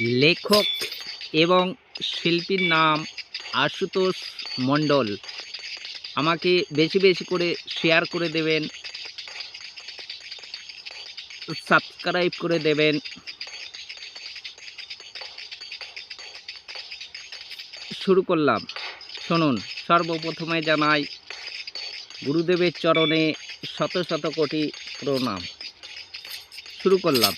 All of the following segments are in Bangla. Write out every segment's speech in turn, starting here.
লেখক এবং শিল্পীর নাম আশুতোষ মণ্ডল। আমাকে বেশি বেশি করে শেয়ার করে দেবেন, সাবস্ক্রাইব করে দেবেন। শুরু করলাম, শুনুন। সর্বপ্রথমে জানাই গুরুদেবের চরণে শত শত কোটি প্রণাম। শুরু করলাম।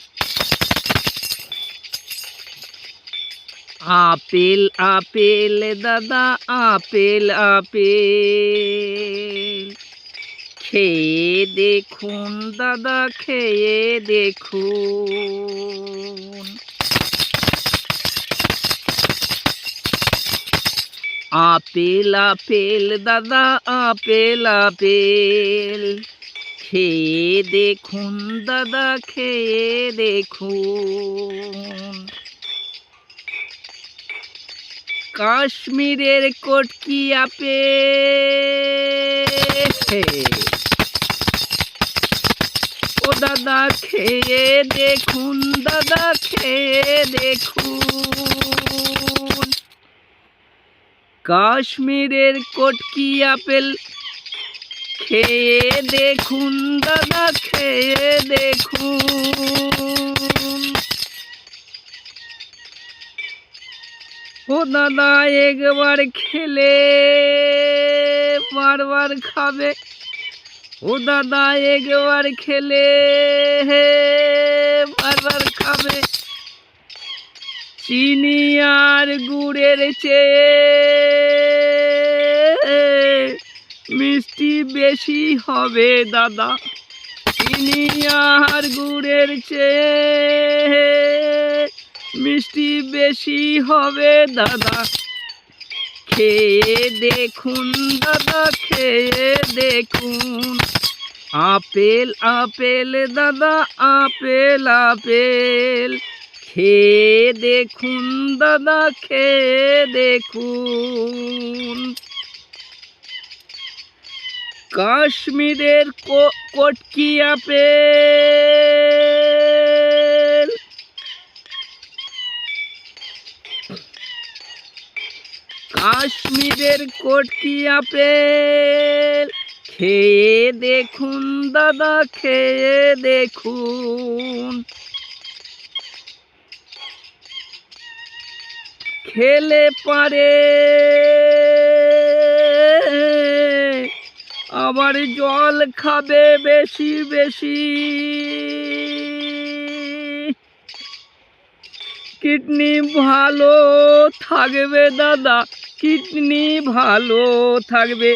আপেল আপেল দাদা আপেল আপেল, খেয়ে দেখুন দাদা খেয়ে দেখুন। আপেল আপেল দাদা আপেল আপেল, খেয়ে দেখুন দাদা খেয়ে দেখুন। কাশ্মীরের কটকি আপেল, ও দাদা খেয়ে দেখুন দাদা খেয়ে দেখুন। কাশ্মীরের কটকি আপেল খেয়ে দেখুন দাদা খেয়ে দেখুন। ও দাদা একবার খেলে বারবার খাবে, ও দাদা একবার খেলে বারবার খাবে। চিনি আর গুড়ের চেয়ে মিষ্টি বেশি হবে দাদা, চিনি আর গুড়ের চেয়ে মিষ্টি বেশি হবে দাদা। খেয়ে দেখুন দাদা খেয়ে দেখুন। আপেল আপেল দাদা আপেল আপেল, খেয়ে দেখুন দাদা খেয়ে দেখুন। কাশ্মীরের কটকি আপেল, কাশ্মীরের কটকি আপেল, খেয়ে দেখুন দাদা খেয়ে দেখুন। খেলে পারে আবার জল খাবে বেশি বেশি, কিডনি ভালো থাকবে দাদা কিডনি ভালো থাকবে।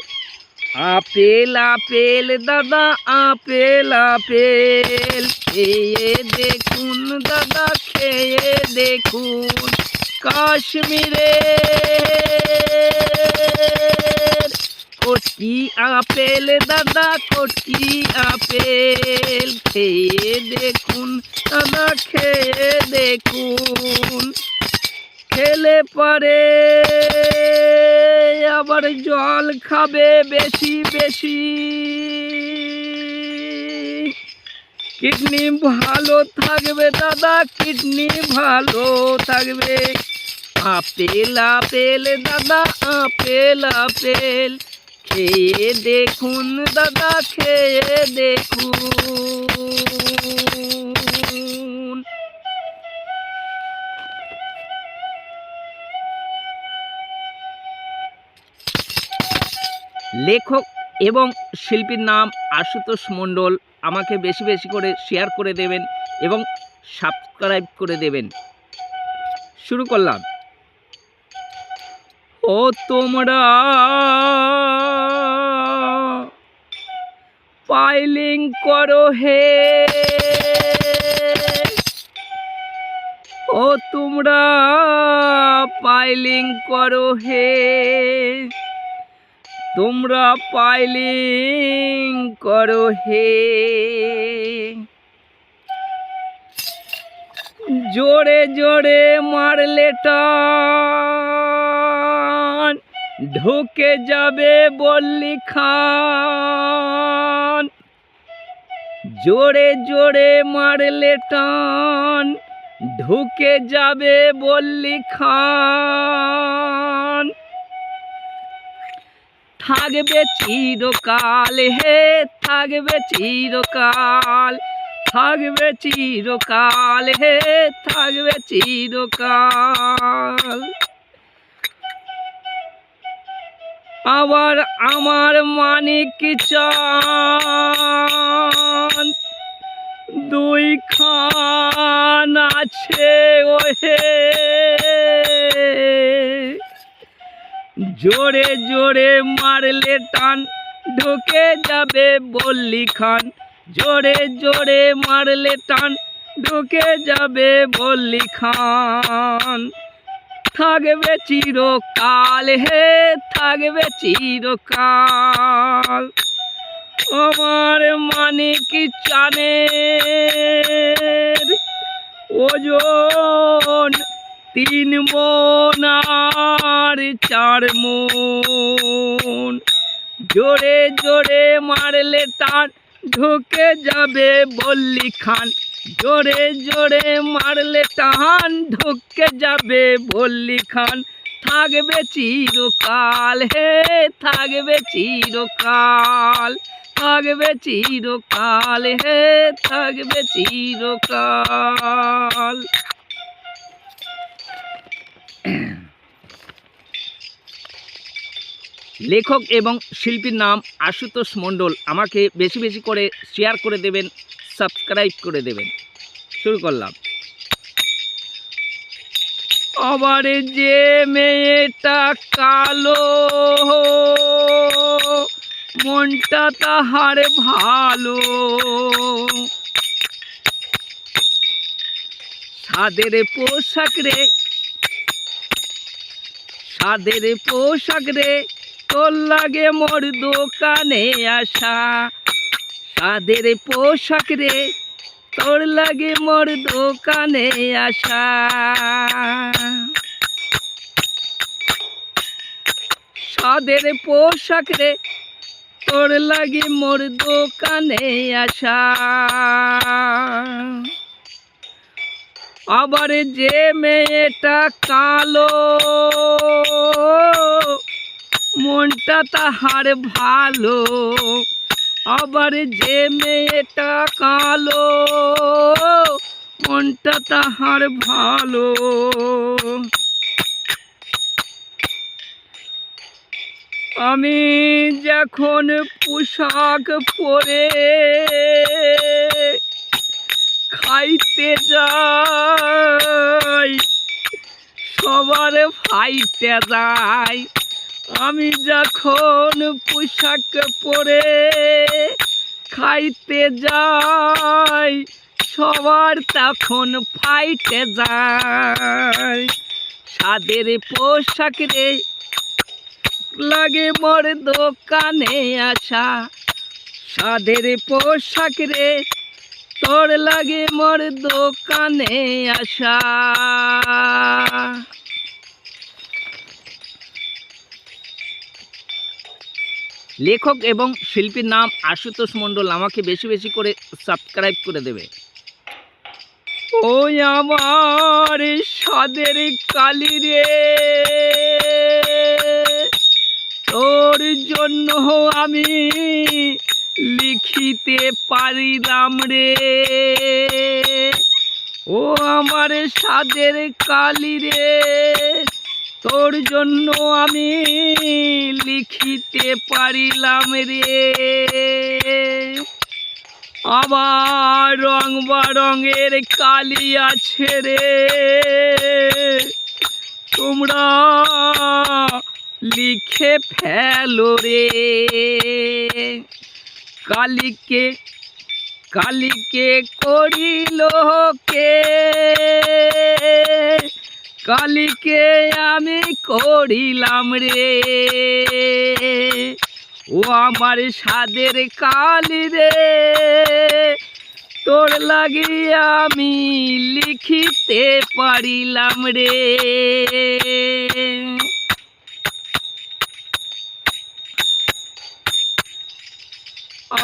আপেল আপেল দাদা আপেল আপেল, খেয়ে দেখুন দাদা খেয়ে দেখুন। কাশ্মীরের কটকি আপেল দাদা কটকি আপেল, খেয়ে দেখুন দাদা খেয়ে দেখুন। খেলে পারে আবার জল খাবে বেশি বেশি, কিডনি ভালো থাকবে দাদা কিডনি ভালো থাকবে। আপেল আপেল দাদা আপেল আপেল, খেয়ে দেখুন দাদা খেয়ে দেখুন। লেখক এবং শিল্পীর নাম আশুতোষ মণ্ডল। আমাকে বেশি বেশি করে শেয়ার করে দেবেন এবং সাবস্ক্রাইব করে দেবেন। শুরু করলাম। ও তোমরা পাইলিং করো হে, ও তোমরা পাইলিং করো হে, তোমরা পাইলিং করো হে। জোরে জোরে মারলে টান, ঢুকে যাবে বল্লি খান। জোরে জোরে মারলে টান, ঢুকে যাবে বল্লি খান, থাকবে চিরকাল হে, থাকবে চিরকাল, থাকবে চিরকাল হে, থাকবে চিরকাল। আবার আমার মানিক চাঁদ দুই খান আছে ওহে, জোরে জোরে মারলে টান ঢুকে যাবে বল্লি খান, জোরে জোরে মারলে টান ঢুকে যাবে বল্লি খান, থাকবে চিরকাল হে, থাকবে চিরকাল। আমার মানিক চাঁদের ওজন 3 মণ আর 4 মণ, জোরে জোরে মারলে টান ঢুকে যাবে বল্লি খান, জোরে জোরে মারলে টান ঢুকে যাবে বল্লি খান, থাকবে চিরকাল হে, থাকবে চিরকাল, থাকবে চিরকাল হে, থাকবে চিরকাল। লেখক এবং শিল্পীর নাম আশুতোষ মণ্ডল। আমাকে বেশি বেশি করে শেয়ার করে দেবেন, সাবস্ক্রাইব করে দেবেন। শুরু করলাম। আবার যে মেয়েটা কালো মনটা তাহার ভালো, সাদের পোশাক রে, সাদের পোশাক রে, তোর লাগে মোর দোকানে আসা, সাদের পোশাক রে, তোর লাগে মোর দোকানে আসা। সাদের পোশাক রে, তোর লাগে মোর দোকানে আসা। আবার যে মেয়েটা কালো মনটা তাহার ভালো, আবার যে মেয়েটা কালো মনটা তাহার ভালো, আমি যখন পোশাক পরে খাইতে যাই সবার ফাইতে যাই, আমি যখন পোশাক পরে খাইতে যাই সবার তখন ফাইতে যায়। সাদের পোশাক রে লাগে মোর দোকানে আসা, সাদের পোশাক রে তোর লাগে মোর দোকানে আসা। লেখক এবং শিল্পীর নাম আশুতোষ মণ্ডল। আমাকে বেশি বেশি করে সাবস্ক্রাইব করে দেবে। ওই আমার সাদের কালি রে, তোর জন্য আমি লিখিতে পারিলাম রে, ও আমার সাদের কালি রে, তোর জন্য আমি লিখিতে পারিলাম রে। আবার রং বারঙের কালি আছে রে, তোমরা লিখে ফেলো রে। কালিকে কালিকে করিল কে, কালিকে আমি করিলাম রে, ও আমার সাদের কালি রে, তোর লাগিয়া আমি লিখিতে পারিলাম রে।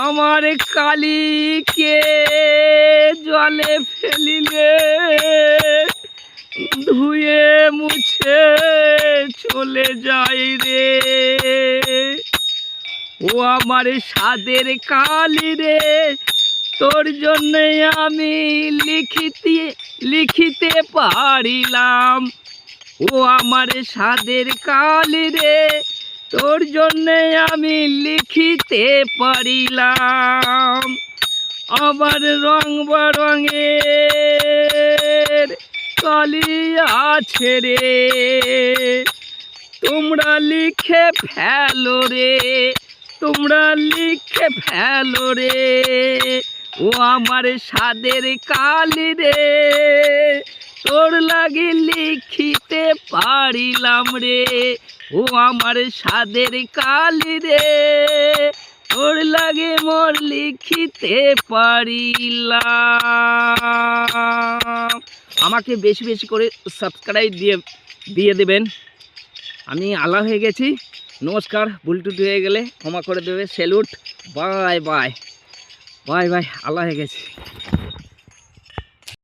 আমার কালিকে জলে ফেলিলে ধুয়ে মুছে চলে যায় রে, ও আমার স্বাদের কালি রে, তোর জন্যে আমি লিখিতে পারিলাম। ও আমার স্বাদের কালি রে, তোর জন্যে আমি লিখিতে পারিলাম। আবার রং বেরঙের কালি আছে রে, তোমরা লিখে ফেলো রে, তোমরা লিখে ফেলো রে, ও আমার স্বাদের কালি রে, তোর লাগে লিখিতে পারিলাম রে, ও আমার স্বাদের কালি রে, তোর লাগে মোর লিখিতে পারিলাম। আমাকে বেশি বেশি করে সাবস্ক্রাইব দিয়ে দেবেন। আমি আলা হয়ে গেছি। নমস্কার, ভুল টুটি হয়ে গেলে ক্ষমা করে দেবে। Salute, bye bye bye bye. আলা হয়ে গেছি।